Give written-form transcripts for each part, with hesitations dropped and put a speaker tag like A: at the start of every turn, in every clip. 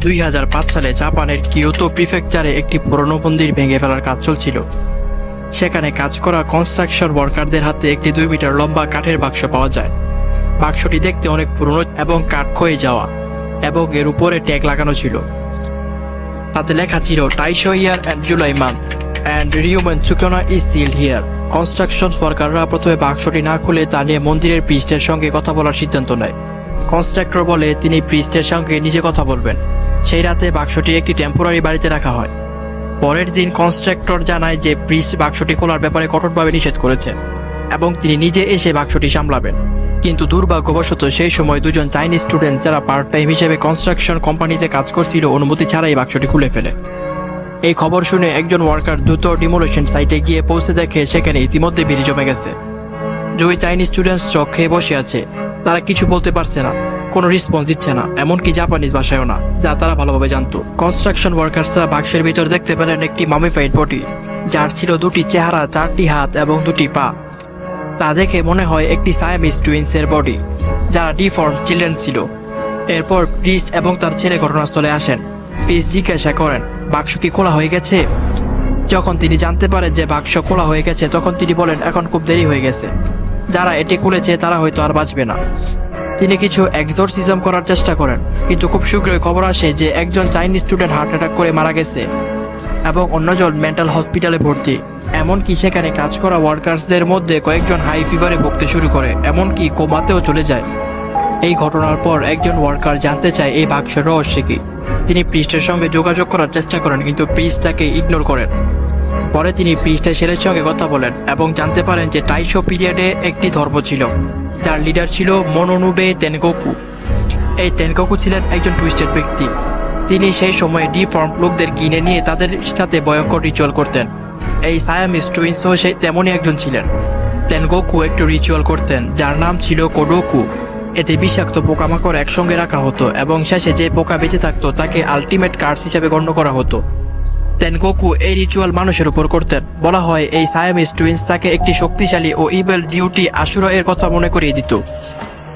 A: 2005 সালে জাপানের কিয়োতো প্রিফেকচারে একটি পুরনো মন্দির ভেঙে ফেলার কাজ চলছিল। সেখানে কাজ করা কনস্ট্রাকশন ওয়ার্কারদের হাতে একটি 2 মিটার লম্বা কাঠের বাক্স পাওয়া যায়। বাক্সটি দেখতে অনেক পুরনো এবং কাঠ ক্ষয়ে যাওয়া, এবং এর উপরে ট্যাগ লাগানো ছিল। তাতে লেখা ছিল Taisho year and July month and Ryumen Sukona is still here. Construction ওয়ার্কাররা প্রথমে বাক্সটি না খুলে তা নিয়ে মন্দিরের প্রিস্টের সঙ্গে কথা বলার সিদ্ধান্ত নেয়। কনস্ট্রাক্টর বলে তিনি প্রিস্টের সঙ্গে নিজে কথা বলবেন। সেই রাতে বাক্সটি একটি টেম্পোরারি বাড়িতে রাখা হয়। পরের দিন কনস্ট্রাক্টর জানায় যে প্রিস্ট বাক্সটি খোলার ব্যাপারে কঠোরভাবে নিষেধ করেছেন এবং তিনি নিজে এসে বাক্সটি সামলাবেন। কিন্তু দুর্ভাগ্যবশত সেই সময় দুজন চাইনিজ স্টুডেন্ট যারা পার্ট টাইম হিসেবে কনস্ট্রাকশন কোম্পানিতে কাজ করছিল অনুমতি ছাড়াই বাক্সটি খুলে ফেলে। এই খবর শুনে একজন ওয়ার্কার দ্রুত ডিমোলিশন সাইটে গিয়ে পৌঁছে দেখে সেখানে ইতিমধ্যে ভিড় জমে গেছে। 2 চাইনিজ স্টুডেন্টস চোখ খেয়ে বসে আছে। তারা কিছু বলতে পারছে না, কোনো রেসপন্স দিচ্ছে না, এমনকি জাপানিজ ভাষায়ও না, যা তারা ভালোভাবে জানতো। কনস্ট্রাকশন ওয়ার্কার্সরা বাক্সের ভিতর দেখতে পেলেন একটি মামিফাইড বডি, যার ছিল 2টি চেহারা, 4টি হাত এবং 2টি পা। তা দেখে মনে হয় একটি সায়ামিজ টুইন্সের বডি, যারা ডিফর্ম চিলড্রেন ছিল। এরপর প্রিস্ট এবং তার ছেলে ঘটনাস্থলে আসেন। প্রিস্ট জিজ্ঞাসা করেন, বাক্স কি খোলা হয়ে গেছে? যখন তিনি জানতে পারেন যে বাক্স খোলা হয়ে গেছে, তখন তিনি বলেন এখন খুব দেরি হয়ে গেছে, যারা এটি খুলেছে তারা হয়তো আর বাঁচবে না। তিনি কিছু এক্সোরসিজম করার চেষ্টা করেন, কিন্তু খুব শীঘ্রই খবর আসে যে একজন চাইনিজ স্টুডেন্ট হার্ট অ্যাটাক করে মারা গেছে এবং অন্যজন মেন্টাল হসপিটালে ভর্তি। এমনকি সেখানে কাজ করা ওয়ার্কার্সদের মধ্যে কয়েকজন হাই ফিভারে ভুগতে শুরু করে, এমনকি কোমাতেও চলে যায়। এই ঘটনার পর একজন ওয়ার্কার জানতে চায় এই বাক্সের রহস্য কি। তিনি প্রিস্টের সঙ্গে যোগাযোগ করার চেষ্টা করেন, কিন্তু প্রিস্ট তাকে ইগনোর করেন। পরে তিনি প্রিস্টের ছেলের সঙ্গে কথা বলেন এবং জানতে পারেন যে টাইশো পিরিয়ডে একটি ধর্ম ছিল, যার লিডার ছিল মোনোনোবে তেনগোকু। এই তেনগোকু ছিলেন একজন টুইস্টেড ব্যক্তি। তিনি সেই সময়ে ডিফর্ম লোকদের কিনে নিয়ে তাদের সাথে ভয়ঙ্কর রিচুয়াল করতেন। এই সায়ামিজ টুইন্সও সে তেমনই একজন ছিলেন। তেনগোকু একটি রিচুয়াল করতেন যার নাম ছিল কোডোকু। এতে বিষাক্ত পোকামাকড় একসঙ্গে রাখা হতো এবং শেষে যে পোকা বেঁচে থাকতো তাকে আলটিমেট কার্স হিসেবে গণ্য করা হতো। তেনগোকু এই রিচুয়াল মানুষের উপর করতেন। বলা হয় এই সায়ামিজ টুইন্স তাকে একটি শক্তিশালী ও ইভেল ডিউটি আশুরা এর কথা মনে করিয়ে দিত।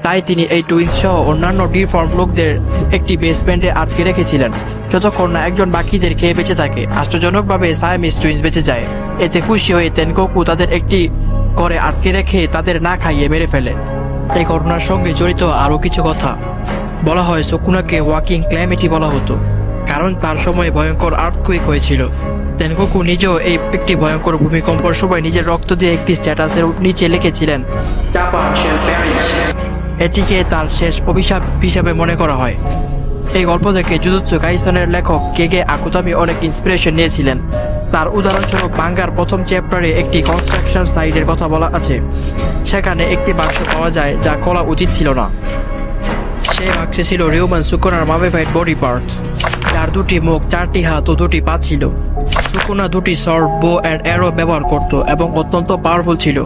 A: তাই তিনি এই টুইন্স সহ অন্যান্য ডিফর্ম লোকদের একটি বেসমেন্টে আটকে রেখেছিলেন, যতক্ষণ না একজন বাকিদের খেয়ে বেঁচে থাকে। আশ্চর্যজনকভাবে সায়ামিজ টুইন্স বেঁচে যায়। এতে খুশি হয়ে তেনগোকু তাদের একটি ঘরে আটকে রেখে তাদের না খাইয়ে মেরে ফেলে। এই ঘটনার সঙ্গে জড়িত আরও কিছু কথা। বলা হয় সুকুনাকে ওয়াকিং ক্ল্যামিটি বলা হতো, কারণ তার সময় ভয়ঙ্কর আর্থকুইক হয়েছিল। তেনগোকু নিজেও এই একটি ভয়ঙ্কর ভূমিকম্পের সময় নিজের রক্ত দিয়ে একটি স্ট্যাটাসের নিচে লিখেছিলেন, এটিকে তার শেষ অভিশাপ হিসাবে মনে করা হয়। এই গল্প থেকে জুজুৎসু কাইসেনের লেখক কেগে আকুতামি অনেক ইন্সপিরেশন নিয়েছিলেন। তার উদাহরণস্বরূপ মাঙ্গার প্রথম চ্যাপ্টারে একটি কনস্ট্রাকশন সাইটের কথা বলা আছে। সেখানে একটি বাক্স পাওয়া যায় যা খোলা উচিত ছিল না। সেই বাক্সে ছিল রিউমেন সুকুনার মামিফাইড বডি পার্টস, যার 2টি মুখ, 4টি হাত ও 2টি পা ছিল। সুকুনা 2টি সর্ড, বো অ্যান্ড অ্যারো ব্যবহার করত এবং অত্যন্ত পাওয়ারফুল ছিল।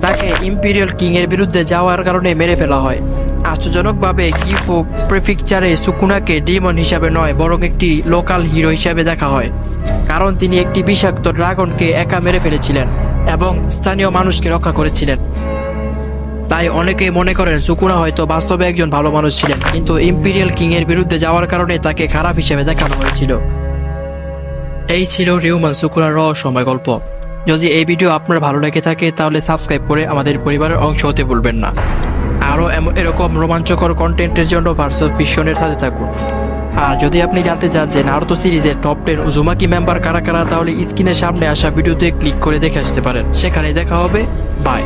A: তাকে ইম্পেরিয়াল কিং এর বিরুদ্ধে যাওয়ার কারণে মেরে ফেলা হয়। আশ্চর্যজনকভাবে গিফু প্রিফেকচারে সুকুনাকে ডিমন হিসাবে নয়, বরং একটি লোকাল হিরো হিসাবে দেখা হয়, কারণ তিনি একটি বিষাক্ত ড্রাগনকে একা মেরে ফেলেছিলেন এবং স্থানীয় মানুষকে রক্ষা করেছিলেন। তাই অনেকেই মনে করেন সুকুনা হয়তো বাস্তবে একজন ভালো মানুষ ছিলেন, কিন্তু ইম্পেরিয়াল কিং এর বিরুদ্ধে যাওয়ার কারণে তাকে খারাপ হিসেবে দেখানো হয়েছিল। এই ছিল রিউমেন সুকুনার রহস্যময় গল্প। যদি এই ভিডিও আপনার ভালো লেগে থাকে তাহলে সাবস্ক্রাইব করে আমাদের পরিবারের অংশ হতে ভুলবেন না। আরও এরকম রোমাঞ্চকর কন্টেন্টের জন্য ভার্সস ফিকশনের সাথে থাকুন। আর যদি আপনি জানতে চান যে নারুতো সিরিজের টপ 10 উজুমাকি মেম্বার কারা কারা, তাহলে স্ক্রিনের সামনে আসা ভিডিওতে ক্লিক করে দেখে আসতে পারেন। সেখানে দেখা হবে। বাই।